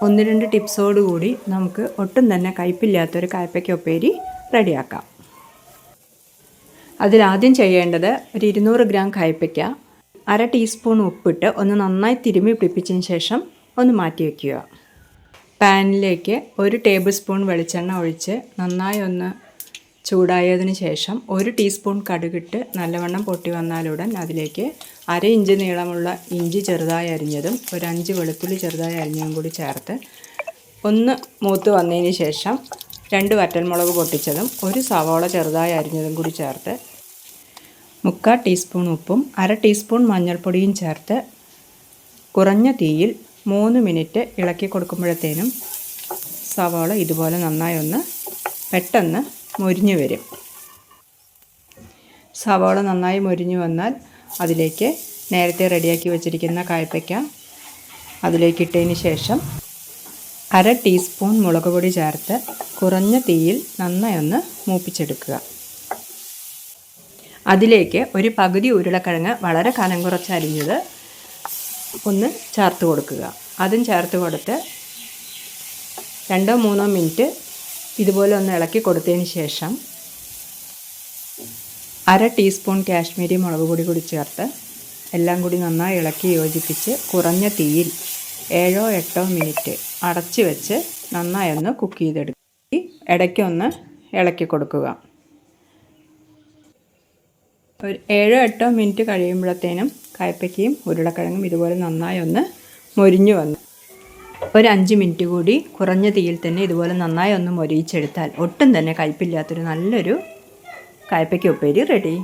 ഒന്ന് രണ്ട് ടിപ്സോടുകൂടി നമുക്ക് ഒട്ടും തന്നെ കയ്പില്ലാത്തൊരു കയ്പ്പയ്ക്ക ഉപ്പേരി റെഡിയാക്കാം. അതിലാദ്യം ചെയ്യേണ്ടത് ഒരു 200 ഗ്രാം കയ്പ്പയ്ക്ക 1/2 ടീസ്പൂൺ ഉപ്പിട്ട് ഒന്ന് നന്നായി തിരുമ്മി പിടിപ്പിച്ചതിന് ശേഷം ഒന്ന് മാറ്റി വയ്ക്കുക. പാനിലേക്ക് 1 ടേബിൾ സ്പൂൺ വെളിച്ചെണ്ണ ഒഴിച്ച് നന്നായി ഒന്ന് ചൂടായതിന് ശേഷം 1 ടീസ്പൂൺ കടുകിട്ട് നല്ലവണ്ണം പൊട്ടി വന്നാലുടൻ അതിലേക്ക് 1/2 ഇഞ്ച് നീളമുള്ള ഇഞ്ചി ചെറുതായി അരിഞ്ഞതും ഒരു 5 വെളുത്തുള്ളി ചെറുതായി അരിഞ്ഞതും കൂടി ചേർത്ത് ഒന്ന് മൂത്ത് വന്നതിന് ശേഷം 2 വറ്റൽമുളക് പൊട്ടിച്ചതും 1 സവാള ചെറുതായി അരിഞ്ഞതും കൂടി ചേർത്ത് 3/4 ടീസ്പൂൺ ഉപ്പും 1/2 ടീസ്പൂൺ മഞ്ഞൾപ്പൊടിയും ചേർത്ത് കുറഞ്ഞ തീയിൽ 3 മിനിറ്റ് ഇളക്കി കൊടുക്കുമ്പോഴത്തേനും സവാള ഇതുപോലെ നന്നായി ഒന്ന് പെട്ടെന്ന് മൊരിഞ്ഞു വരും. സവാള നന്നായി മൊരിഞ്ഞു വന്നാൽ അതിലേക്ക് നേരത്തെ റെഡിയാക്കി വെച്ചിരിക്കുന്ന കയ്പ്പയ്ക്ക അതിലേക്ക് ഇട്ടതിന് ശേഷം 1/2 ടീസ്പൂൺ മുളക് പൊടി ചേർത്ത് കുറഞ്ഞ തീയിൽ നന്നായി ഒന്ന് മൂപ്പിച്ചെടുക്കുക. അതിലേക്ക് ഒരു പകുതി ഉരുളക്കിഴങ്ങ് വളരെ കനം കുറച്ച് അരിഞ്ഞത് ഒന്ന് ചേർത്ത് കൊടുക്കുക. അതും ചേർത്ത് കൊടുത്ത് 2-3 മിനിറ്റ് ഇതുപോലെ ഒന്ന് ഇളക്കി കൊടുത്തതിന് ശേഷം 1/2 ടീസ്പൂൺ കാശ്മീരി മുളക് പൊടി കൂടി ചേർത്ത് എല്ലാം കൂടി നന്നായി ഇളക്കി യോജിപ്പിച്ച് കുറഞ്ഞ തീയിൽ 7-8 മിനിറ്റ് അടച്ച് വെച്ച് നന്നായി ഒന്ന് കുക്ക് ചെയ്തെടുക്കുക. ഇടയ്ക്കൊന്ന് ഇളക്കി കൊടുക്കുക. ഒരു 7-8 മിനിറ്റ് കഴിയുമ്പോഴത്തേനും കയ്പ്പയ്ക്കയും ഉരുളക്കിഴങ്ങും ഇതുപോലെ നന്നായി ഒന്ന് മൊരിഞ്ഞു വന്നു. ഒരു 5 മിനിറ്റ് കൂടി കുറഞ്ഞ തീയിൽ തന്നെ ഇതുപോലെ നന്നായി ഒന്ന് മൊരിയിച്ചെടുത്താൽ ഒട്ടും തന്നെ കയ്പില്ലാത്തൊരു നല്ലൊരു കയ്പ്പയ്ക്ക ഉപ്പേരി റെഡി.